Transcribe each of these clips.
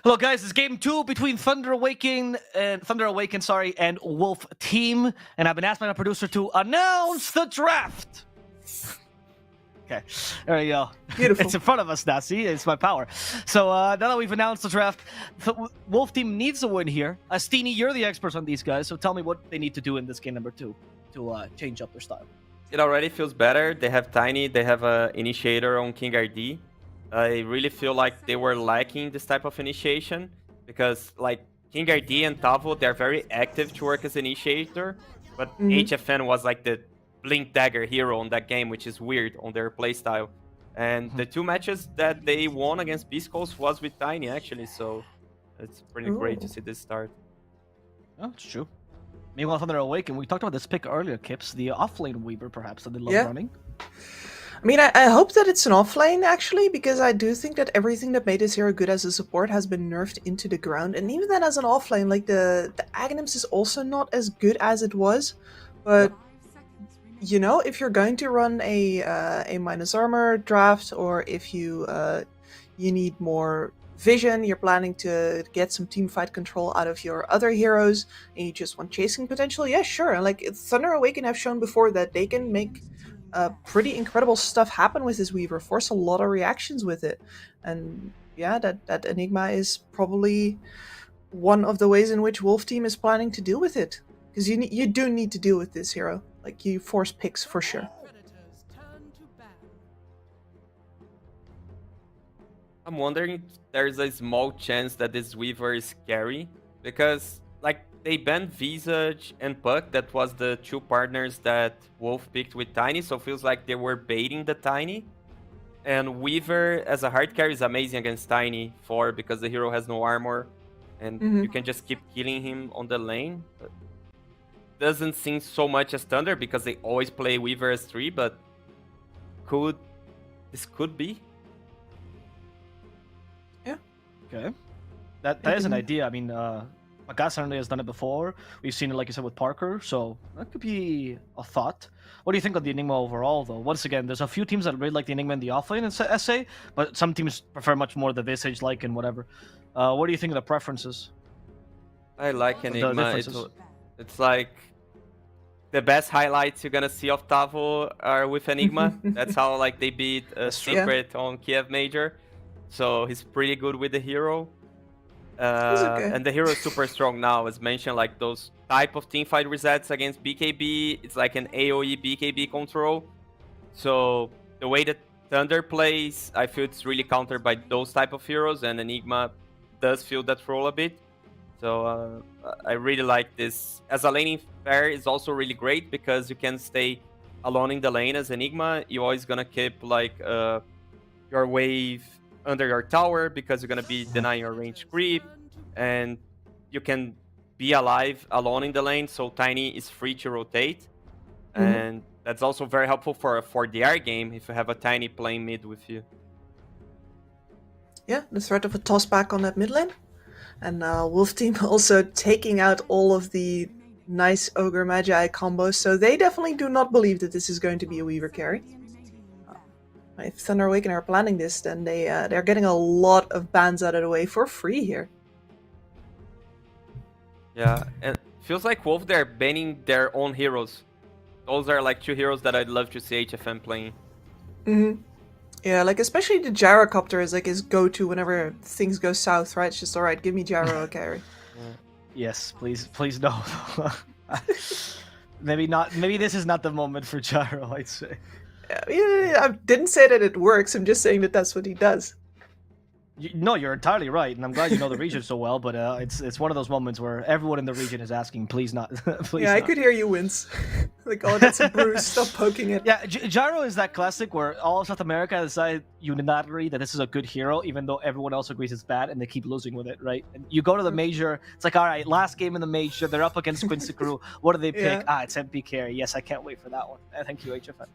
Hello, guys. It's game 2 between Thunder Awaken, and Wolf Team, and I've been asked by my producer to announce the draft. Okay, there you go. Beautiful. It's in front of us now. See, it's my power. So now that we've announced the draft, the Wolf Team needs a win here. Steenie, you're the expert on these guys, so tell me what they need to do in this game number 2 to change up their style. It already feels better. They have Tiny. They have an initiator on King RD. I really feel like they were lacking this type of initiation because, like, King RD and Tavo, they're very active to work as initiator, but HFN was like the Blink Dagger hero on that game, which is weird on their playstyle. And the 2 matches that they won against Beast Coast was with Tiny, actually, so it's pretty great to see this start. Oh, it's true. Meanwhile, Thunder Awaken, we talked about this pick earlier, Kips, the offlane Weaver, perhaps, that they love running. I mean, I hope that it's an offlane, actually, because I do think that everything that made this hero good as a support has been nerfed into the ground. And even then, as an offlane, like, the Aghanims is also not as good as it was. But, you know, if you're going to run a minus armor draft, or if you need more vision, you're planning to get some team fight control out of your other heroes, and you just want chasing potential, yeah, sure. Like, Thunder Awaken have shown before that they can make pretty incredible stuff happen with this Weaver, force a lot of reactions with it. And yeah, that Enigma is probably one of the ways in which Wolf Team is planning to deal with it. Because you do need to deal with this hero. Like, you force picks for sure. I'm wondering if there's a small chance that this Weaver is scary, because, like, they banned Visage and Puck, that was the 2 partners that Wolf picked with Tiny, so it feels like they were baiting the Tiny. And Weaver as a hard carry is amazing against Tiny, because the hero has no armor, and you can just keep killing him on the lane. But doesn't seem so much as Thunder, because they always play Weaver as 3, but this could be. Yeah. Okay. That is an idea. I mean, Magas certainly has done it before. We've seen it, like you said, with Parker, so that could be a thought. What do you think of the Enigma overall, though? Once again, there's a few teams that really like the Enigma in the offlane in SA, but some teams prefer much more the Visage-like and whatever. What do you think of the preferences? I like Enigma. It's like the best highlights you're gonna see of Tavo are with Enigma. That's how, like, they beat Secret on Kiev Major. So he's pretty good with the hero. And the hero is super strong now, as mentioned, like those type of teamfight resets against BKB, it's like an AoE BKB control. So the way that Thunder plays, I feel it's really countered by those type of heroes, and Enigma does fill that role a bit. So I really like this. As a laning pair is also really great, because you can stay alone in the lane as Enigma. You're always gonna keep, like, your wave under your tower, because you're gonna be denying your range creep, and you can be alive alone in the lane, so Tiny is free to rotate. And that's also very helpful for a 4DR game if you have a Tiny playing mid with you. Yeah, the threat of a toss back on that mid lane. And Wolf Team also taking out all of the nice Ogre Magi combos, so they definitely do not believe that this is going to be a Weaver carry. If Thunder Awaken are planning this, then they're getting a lot of bans out of the way for free here. Yeah, and feels like Wolf, they're banning their own heroes. Those are like 2 heroes that I'd love to see HFN playing. Yeah, like, especially the Gyrocopter is like his go-to whenever things go south, right? It's just, alright, give me Gyro a carry. Yes, please no. Maybe this is not the moment for Gyro, I'd say. Yeah, I didn't say that it works, I'm just saying that that's what he does. No, you're entirely right, and I'm glad you know the region so well, but it's one of those moments where everyone in the region is asking, please not, please Yeah, not. I could hear you wince. Like, oh, that's a bruise, stop poking it. Yeah, Gyro is that classic where all of South America decided unilaterally that this is a good hero, even though everyone else agrees it's bad, and they keep losing with it, right? And you go to the major, it's like, all right, last game in the major, they're up against Quincy Crew, what do they pick? It's MP carry. Yes, I can't wait for that one. Thank you, HFN.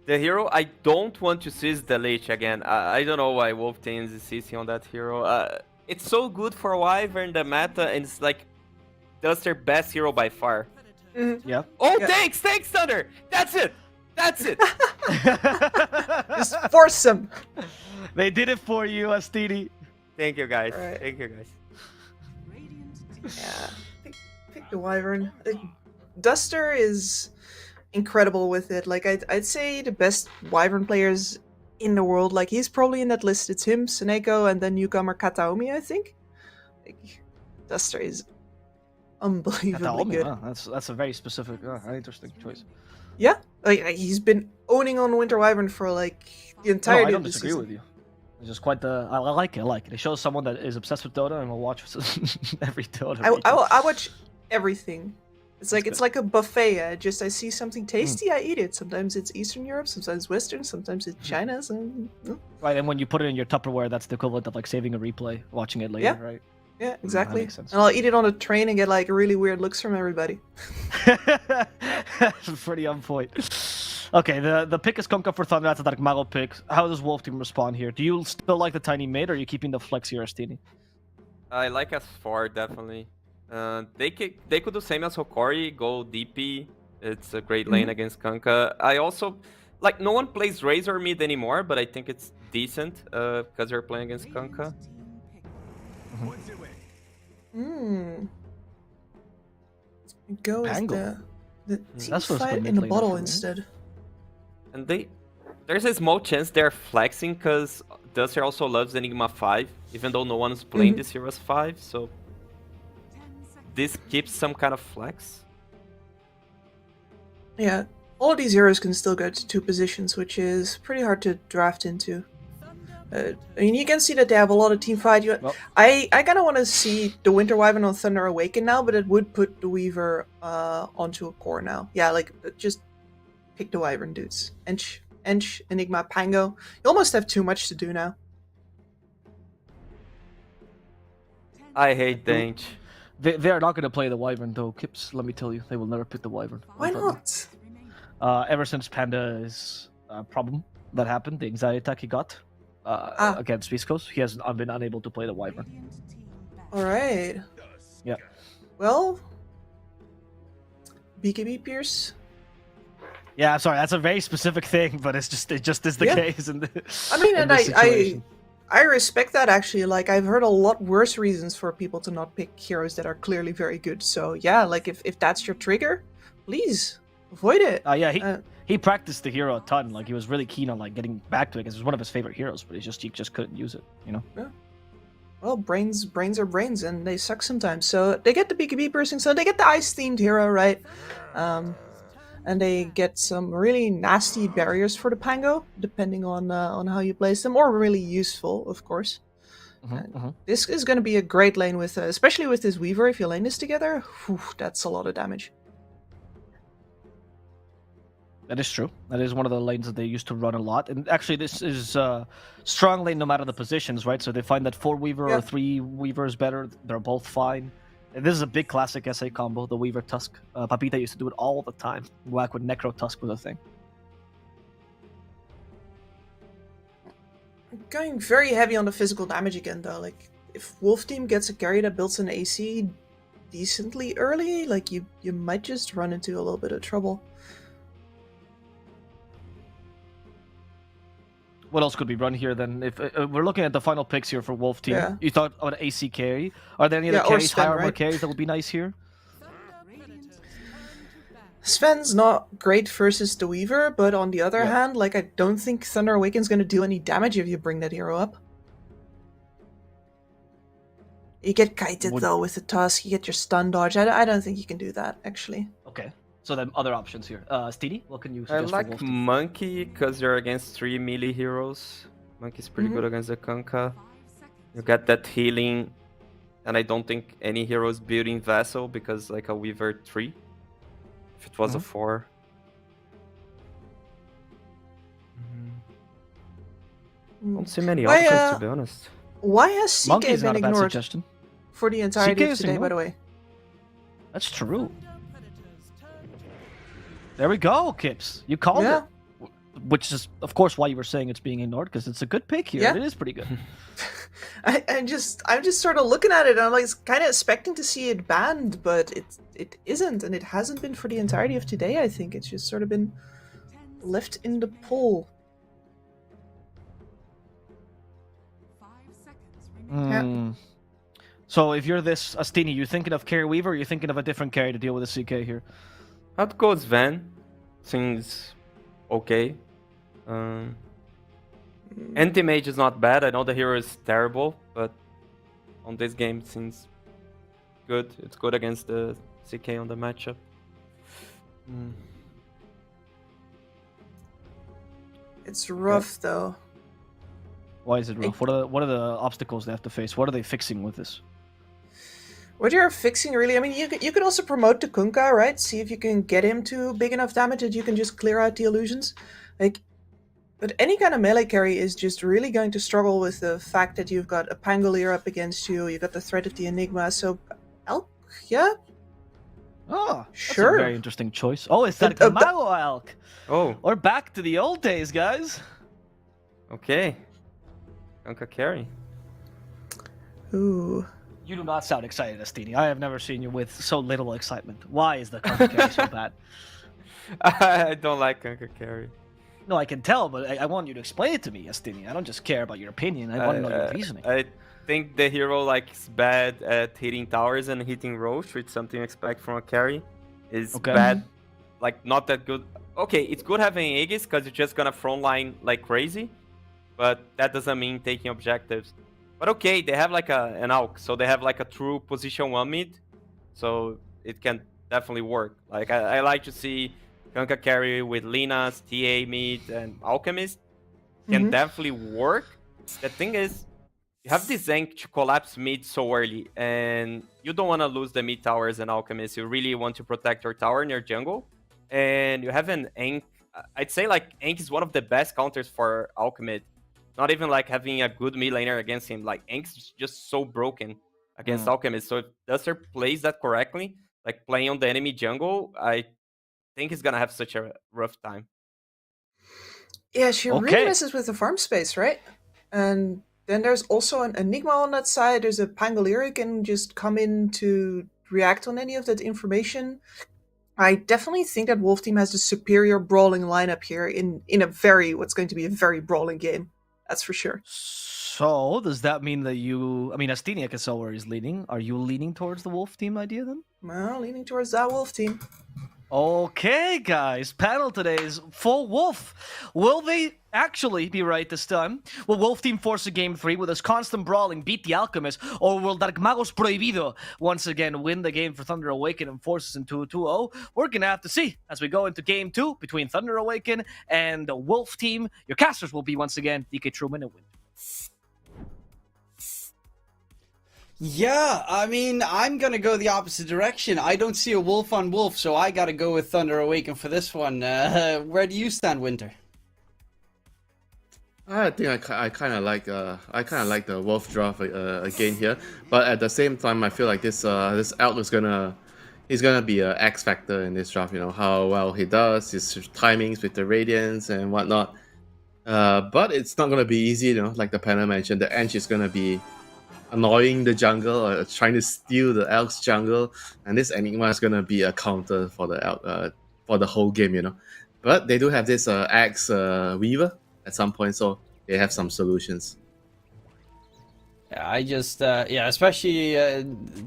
The hero I don't want to see is the Lich again. I don't know why Wolf Team is insisting on that hero. It's so good for Wyvern, the meta, and it's like, that's their best hero by far. Yeah. Oh, yeah. Thanks, Thunder! That's it! Just force him! They did it for you, Astini. Thank you, guys. Right. Thank you, guys. Yeah, pick the Wyvern. Duster is incredible with it. Like I'd say the best Wyvern players in the world. Like he's probably in that list. It's him, Seneko, and then newcomer Kataomi, I think. Like, Duster is unbelievably Kataomi, good. That's a very specific, interesting choice. Yeah, like he's been owning on Winter Wyvern for like the entirety I don't of the disagree season. with you. It's just quite I like it. I like it. It shows someone that is obsessed with Dota and will watch every Dota. I watch everything. It's like it's like a buffet. I see something tasty, I eat it. Sometimes it's Eastern Europe, sometimes Western, sometimes it's China. Right, and when you put it in your Tupperware, that's the equivalent of like saving a replay, watching it later, right? Yeah, exactly. That makes sense. And I'll eat it on a train and get like really weird looks from everybody. That's pretty on point. Okay, the pick is Kunkka for Thunder. That's a Dark Mago pick. How does Wolf Team respond here? Do you still like the tiny mid, or are you keeping the flex here, Stini? I like S4 definitely. They could do same as Hokori, go DP. It's a great lane against Kunkka. I also like no one plays Razor mid anymore, but I think it's decent because they're playing against Kunkka. Go as Pango. the team That's what's fight been in a mid-laner bottle for me. instead. And there's a small chance they're flexing because Duster also loves Enigma 5, even though no one is playing this hero as 5, so this keeps some kind of flex. Yeah, all of these heroes can still go to 2 positions, which is pretty hard to draft into. I mean, you can see that they have a lot of team fight. I kind of want to see the Winter Wyvern on Thunder Awaken now, but it would put the Weaver onto a core now. Yeah, like, just pick the Wyvern dudes. Ench, Enigma, Pango. You almost have too much to do now. I hate Dench. They are not going to play the Wyvern, though, Kips. Let me tell you, they will never pick the Wyvern. Why not? Ever since Panda is a problem that happened, the anxiety attack he got against Beast Coast, he has been unable to play the Wyvern. Alright. Yeah. Well, BKB Pierce. Yeah, I'm sorry, that's a very specific thing, but it just is the case. I mean, and I respect that actually. Like, I've heard a lot worse reasons for people to not pick heroes that are clearly very good. So yeah, like if that's your trigger, please avoid it. He practiced the hero a ton. Like he was really keen on like getting back to it because it was one of his favorite heroes, but he just couldn't use it. You know. Yeah. Well, brains are brains, and they suck sometimes. So they get the BKB piercing, so they get the ice themed hero, right? And they get some really nasty barriers for the Pango, depending on how you place them, or really useful, of course. This is going to be a great lane with, especially with this Weaver. If you lane this together, whew, that's a lot of damage. That is true. That is one of the lanes that they used to run a lot. And actually, this is strong lane no matter the positions, right? So they find that 4 Weaver or 3 Weaver is better. They're both fine. And this is a big classic SA combo, the Weaver Tusk. Papita used to do it all the time, back when Necro Tusk was a thing. Going very heavy on the physical damage again, though. Like, if Wolf Team gets a carry that builds an AC decently early, like, you might just run into a little bit of trouble. What else could we run here then? If we're looking at the final picks here for Wolf Team, you thought of an AC carry. Are there any other carries, high armor carries that would be nice here? Sven's not great versus the Weaver, but on the other hand, like, I don't think Thunder Awaken's going to do any damage if you bring that hero up. You get kited though with the Tusk, you get your stun dodge. I don't think you can do that, actually. Okay. So then other options here. Steedy, what can you suggest? I like Monkey because you're against 3 melee heroes. Monkey's pretty good against the Kunkka. You get that healing, and I don't think any hero is building Vessel because like a Weaver 3. If it was a 4. Don't see many options, to be honest. Why has CK been ignored for the entirety of today, by the way? That's true. There we go, Kips. You called it. Which is, of course, why you were saying it's being ignored, because it's a good pick here. Yeah. It is pretty good. I'm just sort of looking at it, and I'm like kind of expecting to see it banned, but it isn't, and it hasn't been for the entirety of today, I think. It's just sort of been left in the pool. Yeah. So if you're this Astini, you thinking of Carry Weaver, or you thinking of a different carry to deal with the CK here? I'd go Sven. Seems okay. Anti-mage is not bad. I know the hero is terrible, but on this game it seems good. It's good against the CK on the matchup. It's rough though. Why is it rough? What are the obstacles they have to face? What are they fixing with this? What you're fixing, really, I mean, you could also promote to Kunkka, right? See if you can get him to big enough damage that you can just clear out the illusions. Like, but any kind of melee carry is just really going to struggle with the fact that you've got a Pangolier up against you, you've got the threat of the Enigma, so Elk, yeah? Oh, sure. That's a very interesting choice. Oh, it's that Mago Elk! Oh. We're back to the old days, guys! Okay. Kunkka carry. Ooh. You do not sound excited, Astini. I have never seen you with so little excitement. Why is the Kunkka carry so bad? I don't like Kunkka carry. No, I can tell, but I want you to explain it to me, Astini. I don't just care about your opinion. I want to know your reasoning. I think the hero is bad at hitting towers and hitting Roche, which is something you expect from a carry. Is bad, like not that good. Okay, it's good having Aegis because you're just gonna frontline like crazy, but that doesn't mean taking objectives. But okay, they have like an AUK, so they have like a true position 1 mid, so it can definitely work. Like I like to see Kunkka carry with Linas, TA mid, and Alchemist can definitely work. The thing is, you have this Zank to collapse mid so early, and you don't want to lose the mid towers and Alchemist. You really want to protect your tower and your jungle, and you have an Ankh. I'd say like Ankh is one of the best counters for Alchemist. Not even like having a good mid laner against him. Like Ankh's just so broken against Alchemist. So if Duster plays that correctly, like playing on the enemy jungle, I think he's gonna have such a rough time. Yeah, she really messes with the farm space, right? And then there's also an Enigma on that side. There's a Pangolier who can just come in to react on any of that information. I definitely think that Wolf Team has the superior brawling lineup here in what's going to be a very brawling game. That's for sure. So, does that mean that you... I mean, Astini, I can tell where he's leaning. Are you leaning towards the Wolf Team idea, then? Well, leaning towards that Wolf Team. Okay, guys. Panel today is full Wolf. Will they actually be right this time? Will Wolf Team force a Game 3 with his constant brawling beat the Alchemist? Or will Dark Magos Prohibido once again win the game for Thunder Awaken and force us into a 2-0? We're going to have to see as we go into Game 2 between Thunder Awaken and the Wolf Team. Your casters will be once again Dktruman and Winter. Yeah, I mean, I'm going to go the opposite direction. I don't see a wolf on wolf, so I got to go with Thunder Awaken for this one. Where do you stand, Winter? I think I kind of like the wolf draft again here, but at the same time I feel like this Elk he's gonna be an X factor in this draft. You know how well he does, his timings with the radiance and whatnot. But it's not gonna be easy. You know, like the panel mentioned, the Ench is gonna be annoying the jungle or trying to steal the Elk's jungle, and this Enigma is gonna be a counter for the Elk for the whole game. You know, but they do have this Axe Weaver at some point, so they have some solutions. Yeah, I just, especially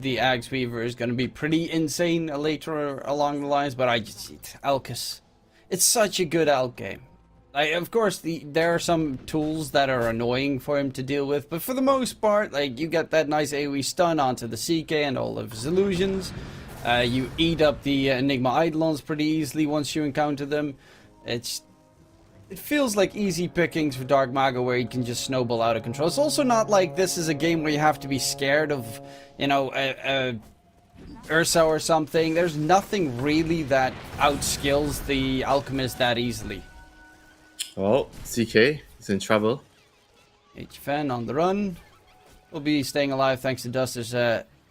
the Axe Weaver is going to be pretty insane later along the lines, but I just, Elkis, it's such a good Elk game. Like, of course, there are some tools that are annoying for him to deal with, but for the most part, like, you get that nice AoE stun onto the CK and all of his illusions. You eat up the Enigma Eidolons pretty easily once you encounter them. It feels like easy pickings for Dark Mago where he can just snowball out of control. It's also not like this is a game where you have to be scared of, you know, Ursa or something. There's nothing really that outskills the Alchemist that easily. Oh, CK is in trouble. HFN on the run. Will be staying alive thanks to Duster's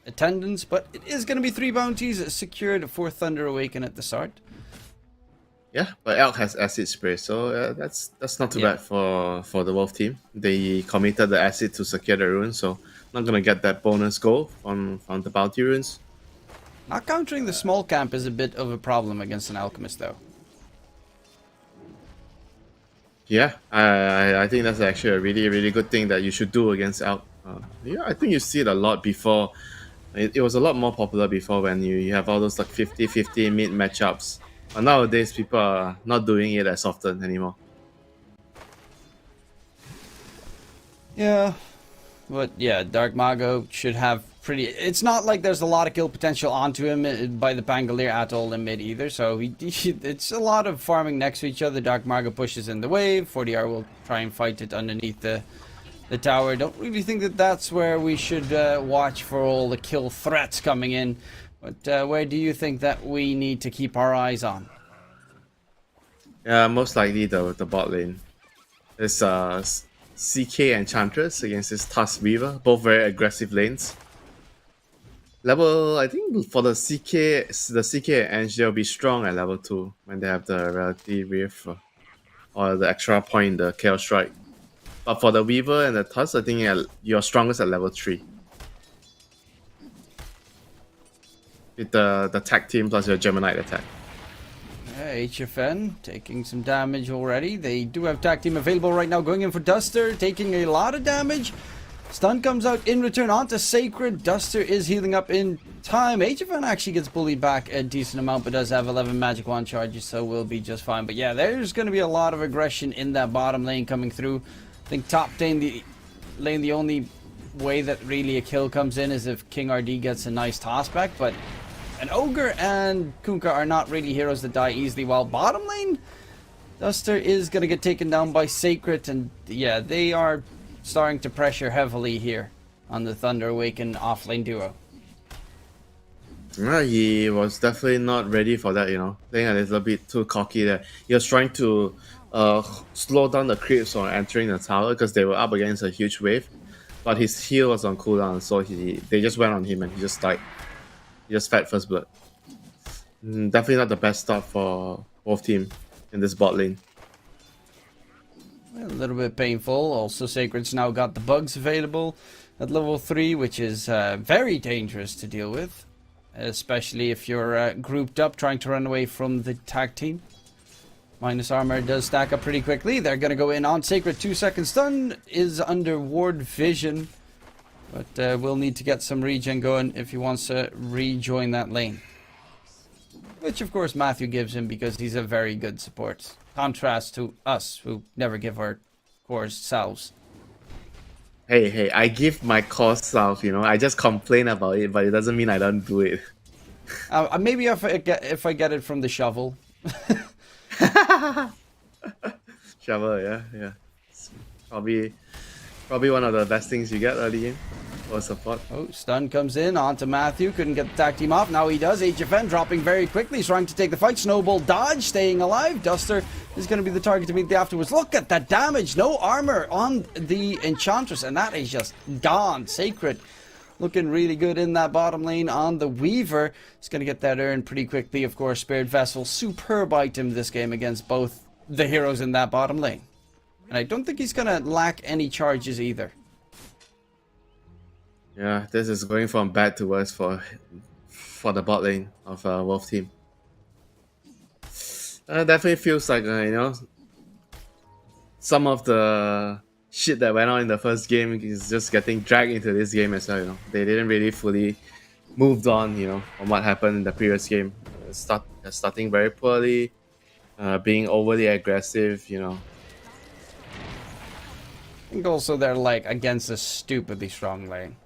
attendance, but it is going to be 3 bounties secured for Thunder Awaken at the start. Yeah, but Elk has acid spray, so that's not too bad for the Wolf team. They committed the acid to secure the runes, so not gonna get that bonus goal from the bounty runes. Not countering the small camp is a bit of a problem against an Alchemist, though. Yeah, I think that's actually a really good thing that you should do against Elk. Yeah, I think you see it a lot before. It was a lot more popular before when you have all those like 50-50 mid matchups. But nowadays, people are not doing it as often anymore. Yeah, but yeah, Dark Mago should have pretty... It's not like there's a lot of kill potential onto him by the Pangolier at all in mid either, so it's a lot of farming next to each other. Dark Mago pushes in the wave, 40R will try and fight it underneath the tower. Don't really think that that's where we should watch for all the kill threats coming in, but where do you think that we need to keep our eyes on? Yeah, most likely the bot lane. There's CK Enchantress against this Tusk Weaver, both very aggressive lanes. I think for the CK and Ench, they'll be strong at level 2 when they have the Reality Rift or the extra point, the Chaos Strike. But for the Weaver and the Tusk, I think you're strongest at level 3. With the tag team plus your Gemini attack. HFN taking some damage already. They do have tag team available right now, going in for Duster, taking a lot of damage. Stun comes out in return onto Sacred. Duster is healing up in time. HFN actually gets bullied back a decent amount, but does have 11 magic wand charges, so will be just fine. But yeah, there's going to be a lot of aggression in that bottom lane coming through. I think top lane, the only way that really a kill comes in is if King RD gets a nice toss back, but an Ogre and Kunkka are not really heroes that die easily, while bottom lane, Duster is going to get taken down by Sacred, and yeah, they are starting to pressure heavily here on the Thunder Awaken offlane duo. He was definitely not ready for that, playing a little bit too cocky there. He was trying to slow down the creeps on entering the tower because they were up against a huge wave, but his heal was on cooldown, so they just went on him and he just died. He just fed first blood. Definitely not the best start for both teams in this bot lane. A little bit painful. Also, Sacred's now got the bugs available at level 3, which is very dangerous to deal with, especially if you're grouped up trying to run away from the tag team. Minus armor does stack up pretty quickly. They're going to go in on Sacred. 2-second stun is under ward vision, but we'll need to get some regen going if he wants to rejoin that lane, which of course Matthew gives him because he's a very good support. Contrast to us, who never give our cores selves. Hey, I give my core self, I just complain about it, but it doesn't mean I don't do it. Maybe if I get it from the shovel. Shovel, yeah. It's probably one of the best things you get early game for support. Oh, stun comes in onto Matthew. Couldn't get the tag team off. Now he does. HFN dropping very quickly. He's trying to take the fight. Snowball dodge, staying alive. Duster is going to be the target immediately afterwards. Look at that damage. No armor on the Enchantress, and that is just gone. Sacred looking really good in that bottom lane on the Weaver. He's going to get that earned pretty quickly. Of course, Spirit Vessel, superb item this game against both the heroes in that bottom lane. And I don't think he's going to lack any charges either. Yeah, this is going from bad to worse for the bot lane of Wolf team. Definitely feels like some of the shit that went on in the first game is just getting dragged into this game as well. They didn't really fully moved on, from what happened in the previous game. Starting very poorly, being overly aggressive, I think also they're like against a stupidly strong lane.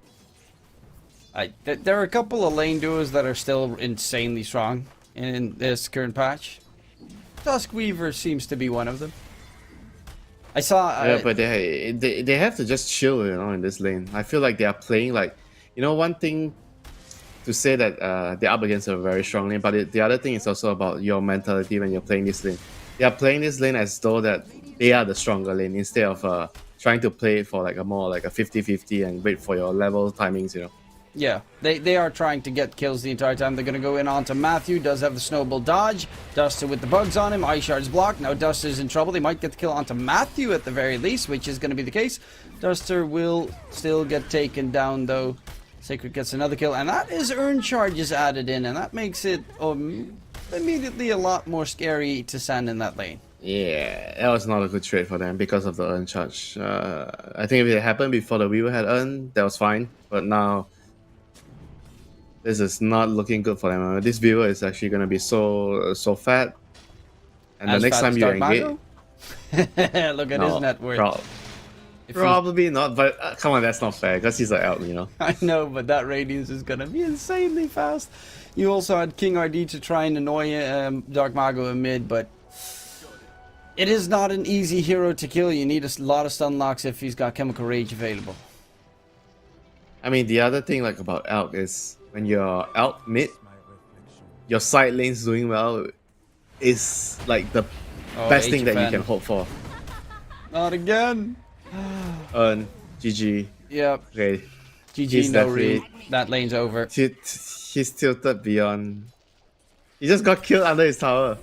There are a couple of lane duos that are still insanely strong in this current patch. Dusk Weaver seems to be one of them. I saw... yeah, but they have to just chill, in this lane. I feel like they are playing like... one thing to say that they're up against a very strong lane, but the other thing is also about your mentality when you're playing this lane. They are playing this lane as though that they are the stronger lane instead of trying to play it for like a 50-50 and wait for your level timings, Yeah, they are trying to get kills the entire time. They're going to go in onto Matthew. Does have the snowball dodge. Duster with the bugs on him. Ice Shard's blocked. Now Duster's in trouble. They might get the kill onto Matthew at the very least, which is going to be the case. Duster will still get taken down though. Sacred gets another kill, and that is earned charges added in, and that makes it immediately a lot more scary to stand in that lane. Yeah, that was not a good trade for them because of the earn charge. I think if it happened before the Weaver had earned, that was fine. But now, this is not looking good for them. This Weaver is actually going to be so fat. And As the next fat time as you Dark engage... Mago? Look at his net worth. Probably not, but come on, that's not fair because he's an elk, you know. I know, but that Radiance is gonna be insanely fast. You also had King RD to try and annoy Dark Mago in mid, but it is not an easy hero to kill. You need a lot of stun locks if he's got Chemical Rage available. I mean, the other thing like about elk is when you're elk mid, your side lane's doing well is like the best thing that you can hope for. Not again. GG. Yep. Okay. GG, no read. That lane's over. He's tilted beyond. He just got killed under his tower.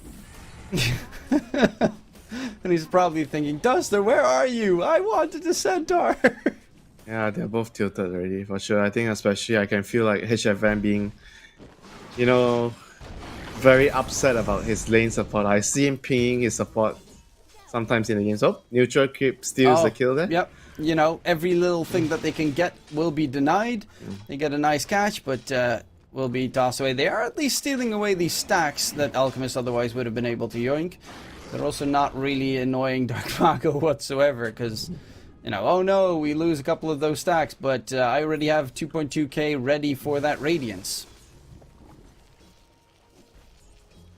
And he's probably thinking, Duster, where are you? I wanted the centaur. Yeah, they're both tilted already, for sure. I think especially I can feel like HFM being, you know, very upset about his lane support. I see him pinging his support sometimes in the game. So, neutral creep steals the kill there. Yep. You know, every little thing that they can get will be denied. They get a nice catch, but will be tossed away. They are at least stealing away these stacks that Alchemist otherwise would have been able to yoink. They're also not really annoying Dark Mago whatsoever, because, you know, oh no, we lose a couple of those stacks, but I already have 2.2k ready for that Radiance.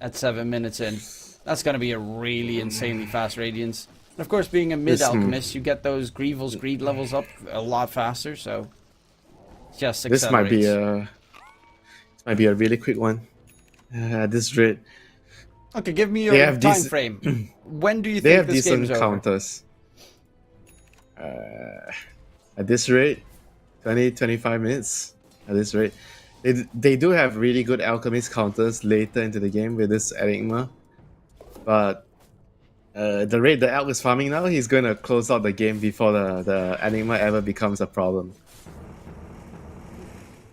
At 7 minutes in. That's going to be a really insanely fast Radiance. And of course, being a mid-alchemist, you get those Greevil's greed levels up a lot faster, so just accelerates. This might be a really quick one. This rate. Okay, give me your time frame. When do you think this game's over? They have decent counters. At this rate, 20-25 minutes. At this rate, they do have really good alchemist counters later into the game with this Enigma, but the rate the elk is farming now, he's going to close out the game before the Enigma ever becomes a problem.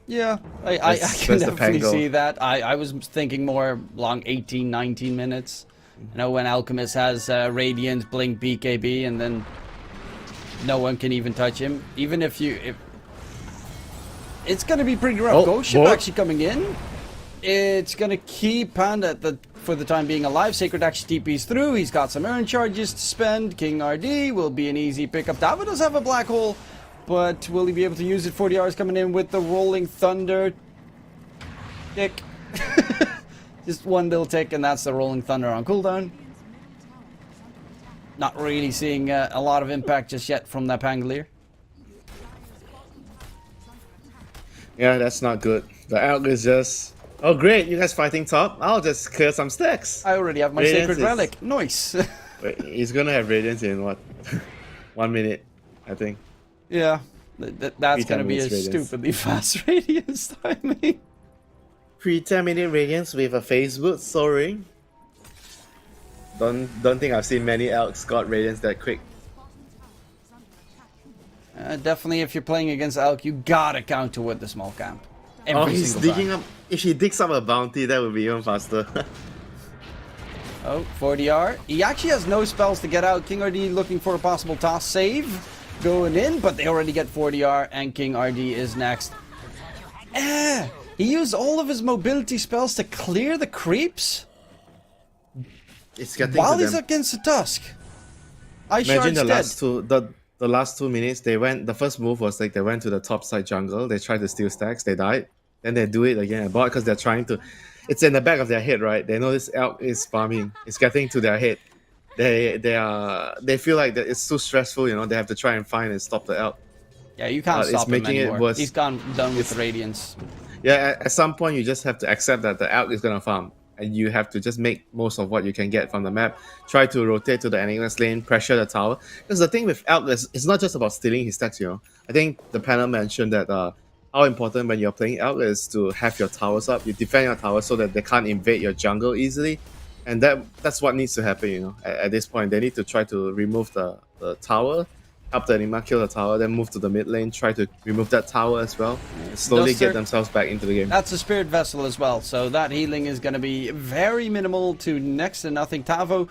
Yeah, I can definitely see that. I was thinking more long 18, 19 minutes. You know, when Alchemist has Radiant, Blink, BKB, and then no one can even touch him. Even if it's going to be pretty rough. Ghost Ship actually coming in. It's going to keep Panda for the time being alive. Sacred actually TP's through. He's got some earn charges to spend. King RD will be an easy pickup. Dava does have a black hole, but will he be able to use it? 40 hours coming in with the Rolling Thunder. Tick. Just one little tick, and that's the Rolling Thunder on cooldown. Not really seeing a lot of impact just yet from that Pangolier. Yeah, that's not good. The elk is just... Oh great, you guys fighting top? I'll just clear some stacks. I already have my Sacred Relic. Nice. Wait, he's gonna have Radiance in what? 1 minute, I think. Yeah, that's gonna be a stupidly fast Radiance timing. 10-minute Radiance with a phase boot, soaring. Don't think I've seen many elks got Radiance that quick. Definitely, if you're playing against elk, you gotta counter with the small camp. He's digging up. If he digs up a bounty, that would be even faster. Oh, 40R. He actually has no spells to get out. King RD looking for a possible toss save. Going in, but they already get 40R, and King RD is next. He used all of his mobility spells to clear the creeps? It's getting while to he's them. Against the Tusk. Imagine the last 2 minutes, they went. The first move was like they went to the top side jungle. They tried to steal stacks. They died. Then they do it again because they're trying to. It's in the back of their head, right? They know this elk is farming. It's getting to their head. They feel like that it's too stressful. You know, they have to try and find and stop the elk. Yeah, you can't stop him anymore. He's done with Radiance. Yeah, at some point you just have to accept that the elk is gonna farm. And you have to just make most of what you can get from the map. Try to rotate to the Enigma's lane, pressure the tower. Because the thing with Elk is it's not just about stealing his stacks, you know. I think the panel mentioned that how important when you're playing Elk is to have your towers up. You defend your towers so that they can't invade your jungle easily. And that's what needs to happen, you know. At this point, they need to try to remove the tower, help the Enigma kill the tower, then move to the mid lane, try to remove that tower as well, and slowly get themselves back into the game. That's a Spirit Vessel as well, so that healing is going to be very minimal to next to nothing. Tavo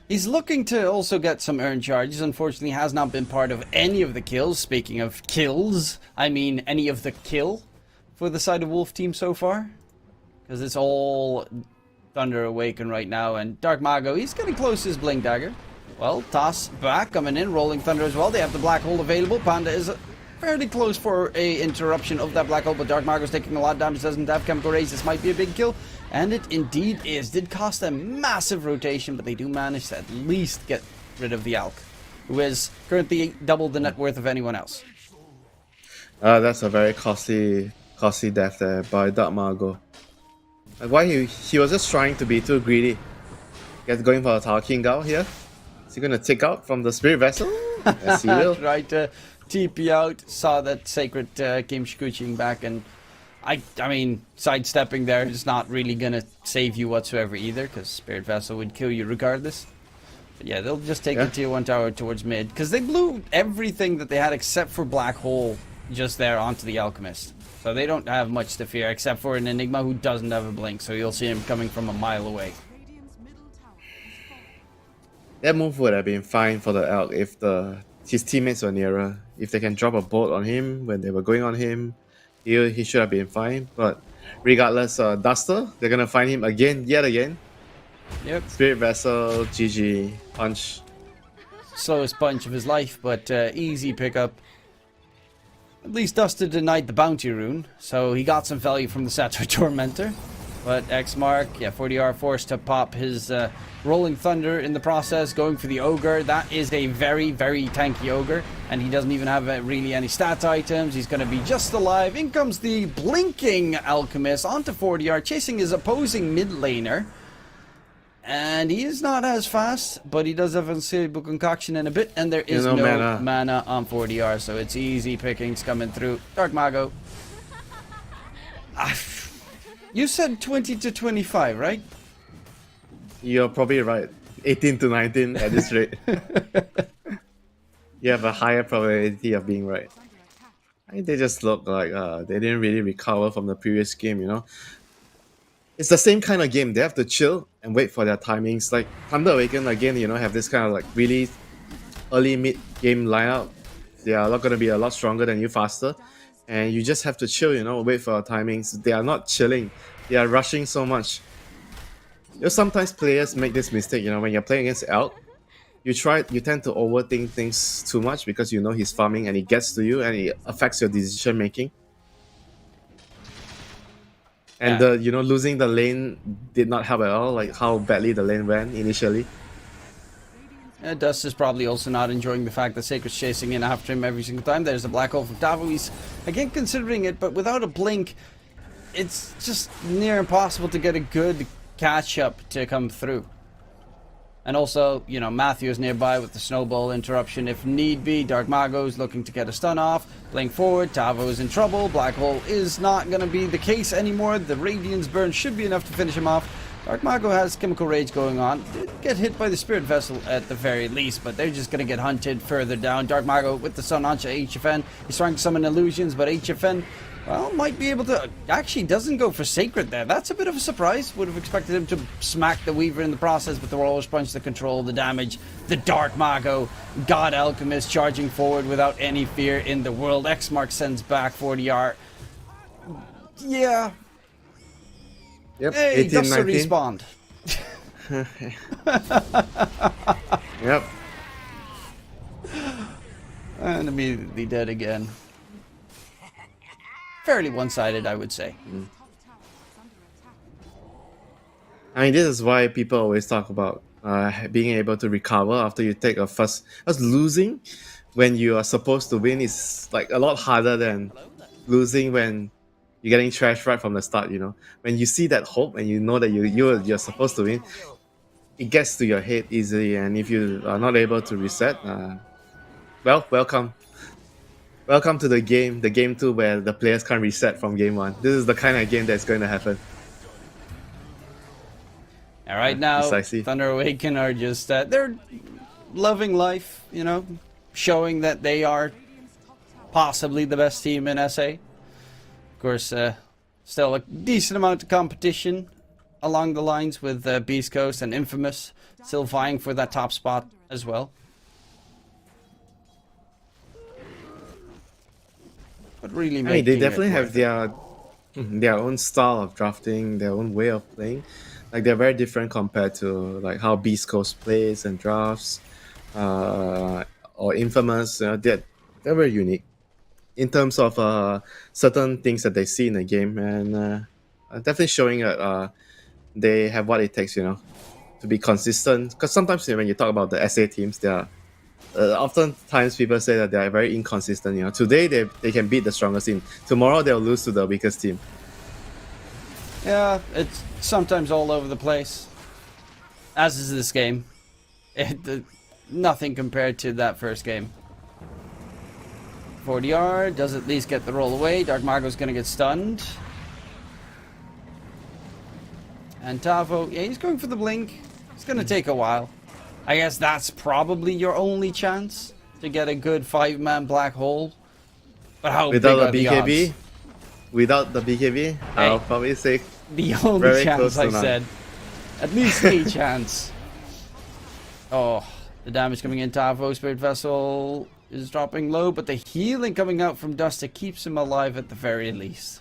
He's looking to also get some earned charges. Unfortunately, has not been part of any of the kills. Speaking of kills, I mean any of the kill for the side of Wolf team so far. Because it's all Thunder Awaken right now. And Dark Mago, he's getting close to his Blink Dagger. Well, Toss back, coming in, Rolling Thunder as well. They have the Black Hole available. Panda is fairly close for a interruption of that Black Hole, but Dark Mago's taking a lot of damage, doesn't have Chemical Rays. This might be a big kill. And it indeed is. Did cost them massive rotation, but they do manage to at least get rid of the Alk, who is currently double the net worth of anyone else. That's a very costly death there by Dark Mago. Like, why he was just trying to be too greedy. He's going for a Tower King Gao here. Is he gonna take out from the Spirit Vessel? Yes, he will. Tried to TP out, saw that Sacred came scooching back, and I mean, sidestepping there is not really gonna save you whatsoever either, because Spirit Vessel would kill you regardless. But yeah, they'll just take the tier 1 tower towards mid, because they blew everything that they had except for Black Hole just there onto the Alchemist. So they don't have much to fear, except for an Enigma who doesn't have a blink, so you'll see him coming from a mile away. That move would have been fine for the Elk if his teammates were nearer. If they can drop a bolt on him when they were going on him, he should have been fine. But regardless, Duster, they're gonna find him yet again. Yep. Spirit Vessel, GG, punch. Slowest punch of his life, but easy pickup. At least Duster denied the bounty rune, so he got some value from the Sato Tormentor. But Xmark, 40R forced to pop his Rolling Thunder in the process, going for the Ogre. That is a very, very tanky Ogre, and he doesn't even have really any stat items. He's going to be just alive. In comes the blinking Alchemist onto 40R, chasing his opposing mid laner. And he is not as fast, but he does have a Unstable Concoction in a bit, and there is no mana on 40R, so it's easy pickings coming through. Dark Mago. You said 20 to 25, right? You're probably right. 18 to 19 at this rate. You have a higher probability of being right. I think they just look like they didn't really recover from the previous game, you know? It's the same kind of game. They have to chill and wait for their timings. Like Thunder Awaken, again, you know, have this kind of like really early mid-game lineup. They are not going to be a lot stronger than you faster. And you just have to chill, you know, wait for your timings. They are not chilling. They are rushing so much. You know, sometimes players make this mistake, you know, when you're playing against Elk, you tend to overthink things too much because you know he's farming and he gets to you and it affects your decision making. And you know, losing the lane did not help at all, like how badly the lane went initially. Dust is probably also not enjoying the fact that Sacred's chasing in after him every single time. There's a Black Hole from Tavo. He's again considering it, but without a blink, it's just near impossible to get a good catch-up to come through. And also, you know, Matthew is nearby with the snowball interruption if need be. Dark Mago is looking to get a stun off. Blink forward, Tavo is in trouble. Black Hole is not going to be the case anymore. The Radiance burn should be enough to finish him off. Dark Mago has Chemical Rage going on. Did get hit by the Spirit Vessel at the very least, but they're just going to get hunted further down. Dark Mago with the Sun onto HFN. He's trying to summon illusions, but HFN, well, might be able to... Actually, doesn't go for Sacred there. That's a bit of a surprise. Would have expected him to smack the Weaver in the process, but the Rollers Punch to control the damage. The Dark Mago, God Alchemist charging forward without any fear in the world. Xmark sends back 40R. Yeah. Yep, hey, 18, Duster 19. respawned. Yep. And immediately dead again. Fairly one-sided, I would say. I mean, this is why people always talk about being able to recover after you take a first... Because losing when you are supposed to win is like a lot harder than losing when you're getting trashed right from the start, you know. When you see that hope and you know that you're supposed to win, it gets to your head easily. And if you are not able to reset, well, welcome. Welcome to the game 2 where the players can't reset from game 1. This is the kind of game that's going to happen. All right, now precisely. Thunder Awaken are just they're loving life, you know, showing that they are possibly the best team in SA. Of course, still a decent amount of competition along the lines with Beast Coast and Infamous still vying for that top spot as well. But really, I mean, they definitely have their own style of drafting, their own way of playing. Like they're very different compared to like how Beast Coast plays and drafts, or Infamous. They're very unique in terms of certain things that they see in the game, and definitely showing that they have what it takes, to be consistent. Because sometimes when you talk about the SA teams, they are oftentimes people say that they are very inconsistent. Today they can beat the strongest team. Tomorrow they'll lose to the weakest team. Yeah, it's sometimes all over the place. As is this game. Nothing compared to that first game. 40R does at least get the roll away. Dark Margo's gonna get stunned. And Tavo, yeah, he's going for the blink. It's gonna take a while. I guess that's probably your only chance to get a good 5-man black hole. But how big are the odds? Without the BKB, I'll probably say the only chance, I said. At least a chance. Oh, the damage coming in. Tavo, Spirit Vessel is dropping low, but the healing coming out from Dusta keeps him alive at the very least.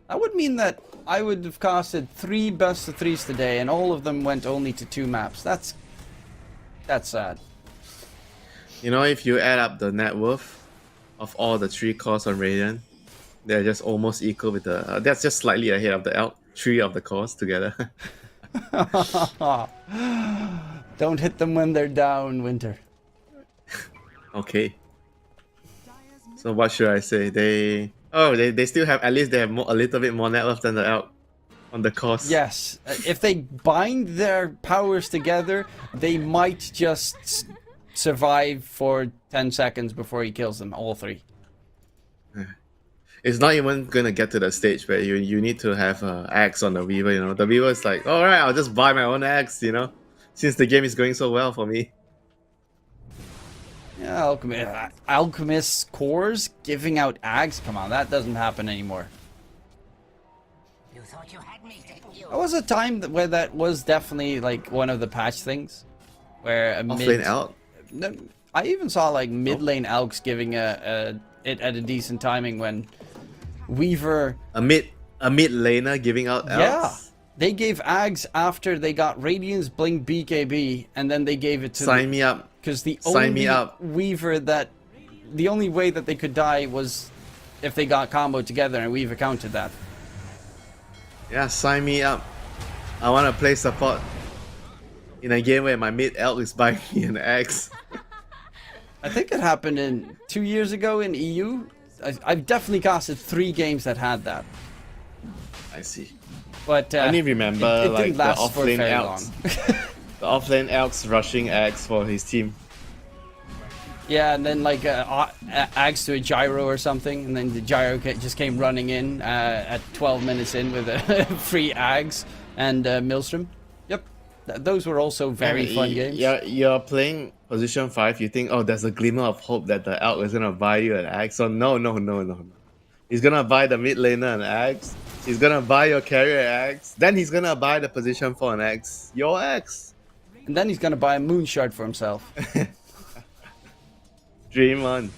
That would mean that I would have casted 3 best of 3s today, and all of them went only to 2 maps. That's sad. If you add up the net worth of all the 3 cores on Radiant, they're just almost equal with the... that's just slightly ahead of the 3 of the cores together. Don't hit them when they're down, Winter. Okay. So what should I say? They still have... At least they have a little bit more net worth than the Elk on the cores. Yes. If they bind their powers together, they might just survive for 10 seconds before he kills them, all 3. It's not even gonna get to the stage where you need to have an axe on the Weaver. The Weaver is like, all right, I'll just buy my own axe. Since the game is going so well for me. Yeah, Alchemist cores giving out ags. Come on, that doesn't happen anymore. You thought you had me, didn't you? There was a time where that was definitely like one of the patch things, where a off-lane Elk. I even saw like mid lane Elks giving it at a decent timing when Weaver a mid laner giving out Elks. Yeah, they gave ags after they got Radiance Blink BKB, and then they gave it to Sign me up. Because the only Weaver the only way that they could die was if they got comboed together, and Weaver counted that. Yeah, sign me up. I want to play support in a game where my mid Elk is buying me an axe. I think it happened 2 years ago in EU. I've definitely casted 3 games that had that. I see. But I only remember it like didn't the last for offlane very Elks. long. The offlane Elks rushing axe for his team. Yeah, and then like ags to a gyro or something, and then the gyro just came running in at 12 minutes in with a free ags and Maelstrom. Yep, those were also very fun games. You're playing position 5. You think, oh, there's a glimmer of hope that the Elk is gonna buy you an axe. So no. He's gonna buy the mid laner an axe. He's gonna buy your carrier axe. Then he's gonna buy the position for an axe. Your axe. And then he's gonna buy a moon shard for himself. Dream on.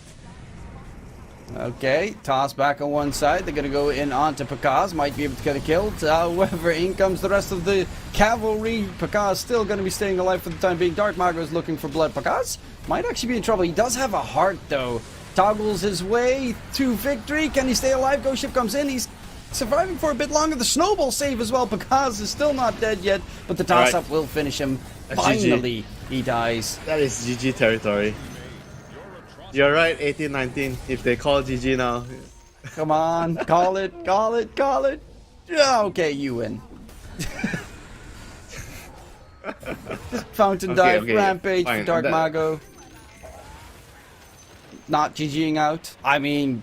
Okay, toss back on one side. They're gonna go in onto Pakaz. Might be able to get a kill. However, in comes the rest of the cavalry. Pakaz still gonna be staying alive for the time being. Dark Margo is looking for blood. Pakaz might actually be in trouble. He does have a heart though. Toggles his way to victory. Can he stay alive? Ghost Ship comes in. He's surviving for a bit longer. The snowball save as well. Pakaz is still not dead yet, but the toss-up will finish him. That's Finally, GG. he dies. That is GG territory. You're right, 18-19. If they call GG now. Come on, call it. Yeah, okay, you win. Fountain dive, rampage fine. for Dark Mago. Not GGing out. I mean,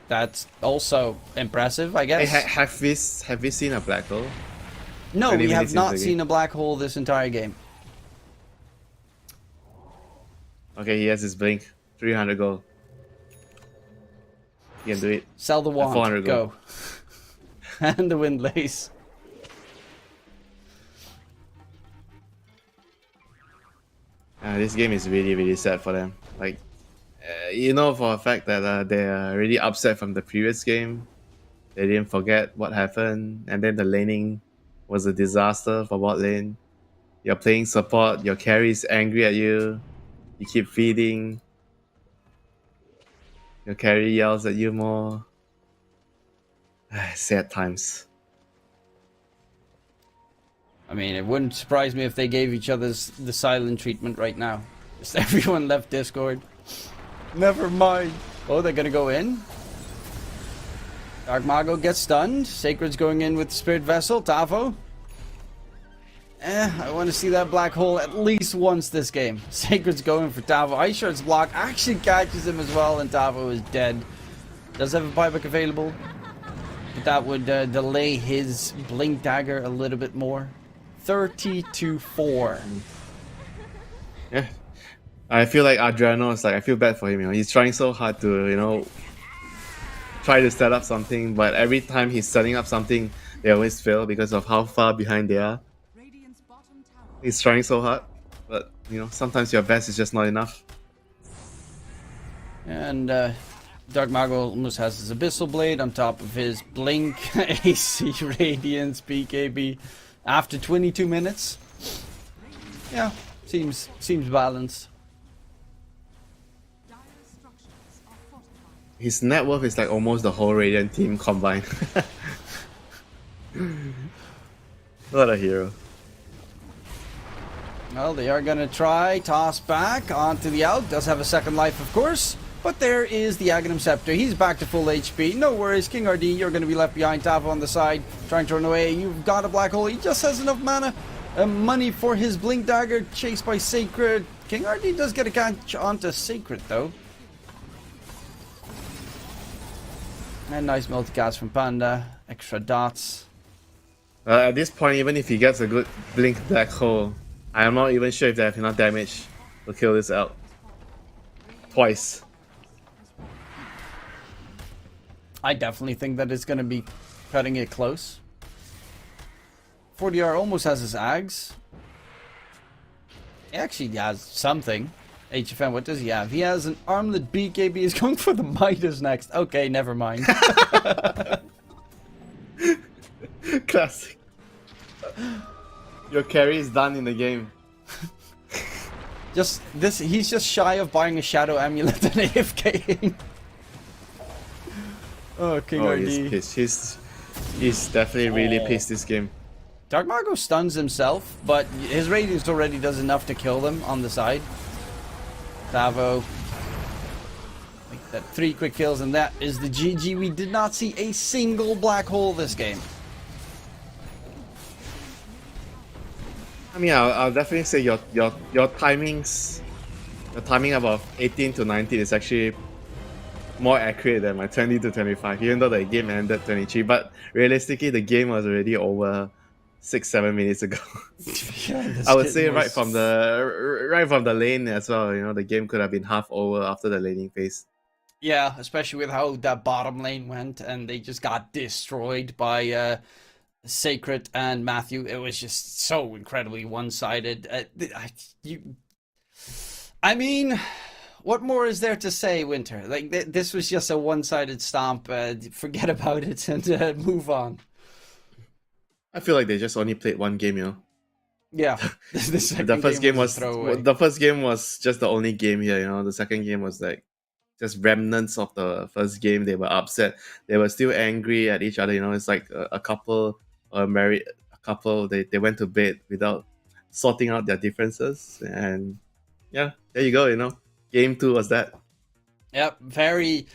that's also impressive, I guess. Hey, have we seen a black hole? No, we have not seen a black hole this entire game. Okay, he has his blink. 300 gold. You can do it. Sell the wand. 400 Go. And the wind lace. This game is really, really sad for them. Like, you know for a fact that they are really upset from the previous game. They didn't forget what happened, and then the laning was a disaster for bot lane. You're playing support, your carry's angry at you. You keep feeding. Your carry yells at you more. Sad times. I mean, it wouldn't surprise me if they gave each other the silent treatment right now. Just everyone left Discord. Never mind. Oh, they're gonna go in. Dark Mago gets stunned. Sacred's going in with Spirit Vessel. Tavo. I want to see that black hole at least once this game. Sacred's going for Tavo. Ice Shard's block actually catches him as well, and Tavo is dead. Does have a buyback available, but that would delay his Blink Dagger a little bit more. 30-4. Yeah. I feel like Adriano is like, I feel bad for him, you know. He's trying so hard to, you know, try to set up something, but every time he's setting up something, they always fail because of how far behind they are. He's trying so hard, but, you know, sometimes your best is just not enough. And Dark Mago almost has his Abyssal Blade on top of his Blink, AC, Radiance, BKB after 22 minutes. Yeah, seems balanced. His net worth is like almost the whole Radiant team combined. What a hero. Well, they are going to try toss back onto the out. Does have a second life, of course. But there is the Aghanim Scepter. He's back to full HP. No worries, King RD, you're going to be left behind. Tavo on the side, trying to run away. You've got a black hole. He just has enough mana. Money for his Blink Dagger, chased by Sacred. King RD does get a catch onto Sacred, though. And nice multicast from Panda. Extra dots. At this point, even if he gets a good Blink Black Hole, I am not even sure if they have enough damage to kill this out. Twice. I definitely think that it's going to be cutting it close. 40R almost has his Ags. He actually has something. HFM, what does he have? He has an Armlet BKB. He's going for the Midas next. Okay, never mind. Classic. Your carry is done in the game. He's just shy of buying a Shadow Amulet and AFKing. Oh, King RD. He's pissed. He's definitely really pissed this game. Dark Mago stuns himself, but his Radiance already does enough to kill them on the side. Tavo. Like that, 3 quick kills, and that is the GG. We did not see a single black hole this game. I mean, I'll definitely say your timings, the timing about 18 to 19 is actually more accurate than my 20 to 25, even though the game ended 23. But realistically, the game was already over 6-7 minutes ago. Yeah, I would say right from the lane as well. You know, the game could have been half over after the laning phase. Yeah, especially with how that bottom lane went, and they just got destroyed by Sacred and Matthew. It was just so incredibly one-sided. I mean, what more is there to say, Winter? Like, this was just a one-sided stomp. Forget about it and move on. I feel like they just only played one game, you know. Yeah, the first game was just the only game here, you know. The second game was like just remnants of the first game. They were upset. They were still angry at each other, you know. It's like a couple, married a couple. They went to bed without sorting out their differences, and yeah, there you go. You know, game 2 was that. Yep, very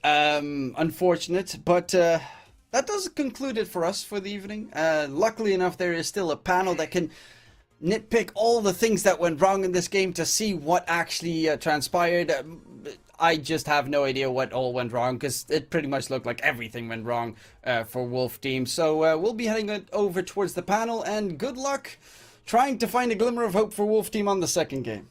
unfortunate, but that does conclude it for us for the evening. Luckily enough, there is still a panel that can nitpick all the things that went wrong in this game to see what actually transpired. I just have no idea what all went wrong, because it pretty much looked like everything went wrong for Wolf Team. So we'll be heading it over towards the panel, and good luck trying to find a glimmer of hope for Wolf Team on the second game.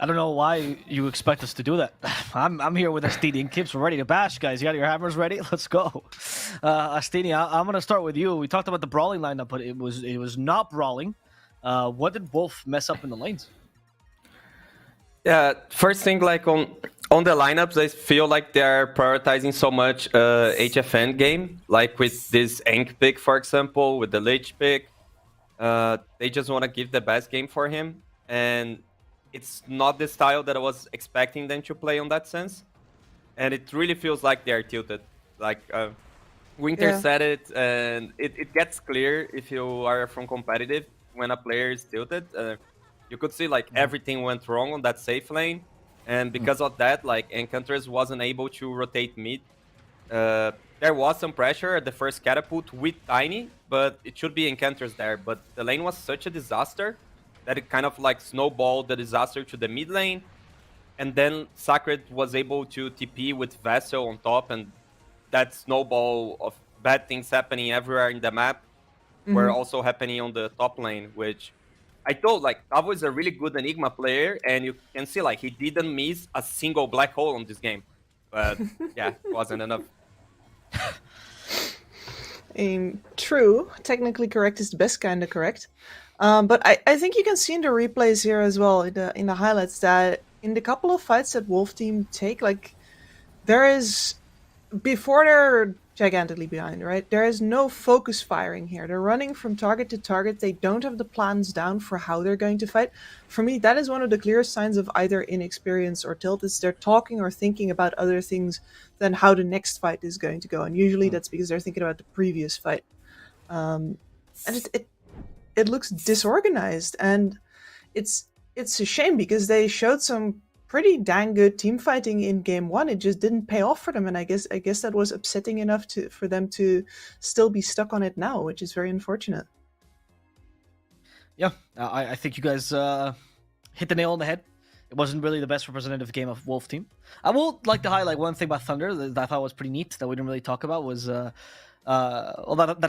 I don't know why you expect us to do that. I'm here with Astini and Kips. We're ready to bash, guys. You got your hammers ready? Let's go. Astini, I'm gonna start with you. We talked about the brawling lineup, but it was not brawling. What did Wolf mess up in the lanes? Yeah, first thing, like on the lineups, I feel like they're prioritizing so much HFN game, like with this Enk pick, for example, with the Lich pick. They just want to give the best game for him, and it's not the style that I was expecting them to play on that sense. And it really feels like they're tilted. Like Winter said it, and it gets clear if you are from competitive when a player is tilted. You could see like everything went wrong on that safe lane, and because of that, like Encounters wasn't able to rotate mid. There was some pressure at the first catapult with Tiny, but it should be Encounters there. But the lane was such a disaster that it kind of like snowballed the disaster to the mid lane, and then Sacred was able to TP with Vessel on top, and that snowball of bad things happening everywhere in the map were also happening on the top lane, which I thought like Tavo is a really good Enigma player, and you can see like he didn't miss a single black hole on this game. But yeah, it wasn't enough. True. Technically correct is the best kind of correct. But I think you can see in the replays here as well, in the highlights, that in the couple of fights that Wolf team take, like there is, before they're gigantically behind, right? There is no focus firing here. They're running from target to target. They don't have the plans down for how they're going to fight. For me, that is one of the clearest signs of either inexperience or tilt. Is they're talking or thinking about other things than how the next fight is going to go. And usually that's because they're thinking about the previous fight. And it looks disorganized, and it's a shame because they showed some pretty dang good team fighting in game one. It just didn't pay off for them, and I guess that was upsetting enough for them to still be stuck on it now, which is very unfortunate. Yeah, I think you guys hit the nail on the head. It wasn't really the best representative game of Wolf team. I will like to highlight one thing about Thunder that I thought was pretty neat that we didn't really talk about was that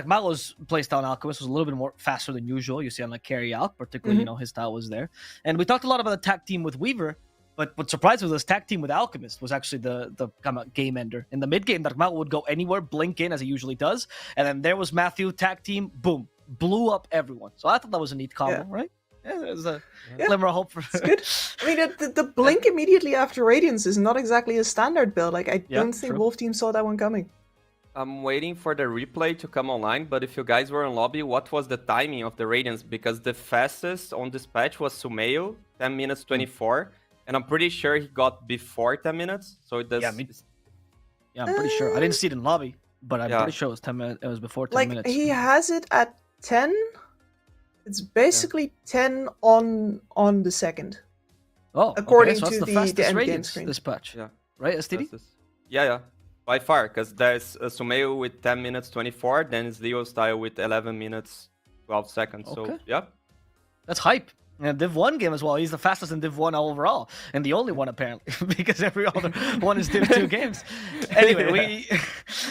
Malo's playstyle on Alchemist was a little bit more faster than usual. You see on like carry out, particularly, his style was there. And we talked a lot about the tag team with Weaver, but what surprised was this tag team with Alchemist was actually the kind of game ender. In the mid game, Darkmal would go anywhere, blink in as he usually does, and then there was Matthew, tag team, boom, blew up everyone. So I thought that was a neat combo, right? Yeah, there's a glimmer of hope for it's good. I mean, the blink immediately after Radiance is not exactly a standard build. Like I don't think Wolf team saw that one coming. I'm waiting for the replay to come online, but if you guys were in lobby, what was the timing of the Radiance? Because the fastest on this patch was Sumail, 10 minutes 24, and I'm pretty sure he got before 10 minutes. So it does. Yeah, I'm pretty sure. I didn't see it in lobby, but I'm pretty sure it was 10 minutes. It was before 10 minutes. Like he has it at 10. It's basically 10 on the second. Oh, according so that's to the fastest end Radiance game screen. this patch. Yeah. Right, STD? Yeah. By far, because there's Sumail with 10 minutes 24, then it's Leo style with 11 minutes 12 seconds. Okay. So, yeah. That's hype. And Div 1 game as well. He's the fastest in Div 1 overall. And the only one, apparently, because every other one is Div 2 games. Anyway,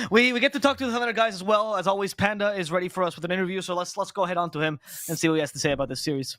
we get to talk to the other guys as well. As always, Panda is ready for us with an interview. So let's go ahead on to him and see what he has to say about this series.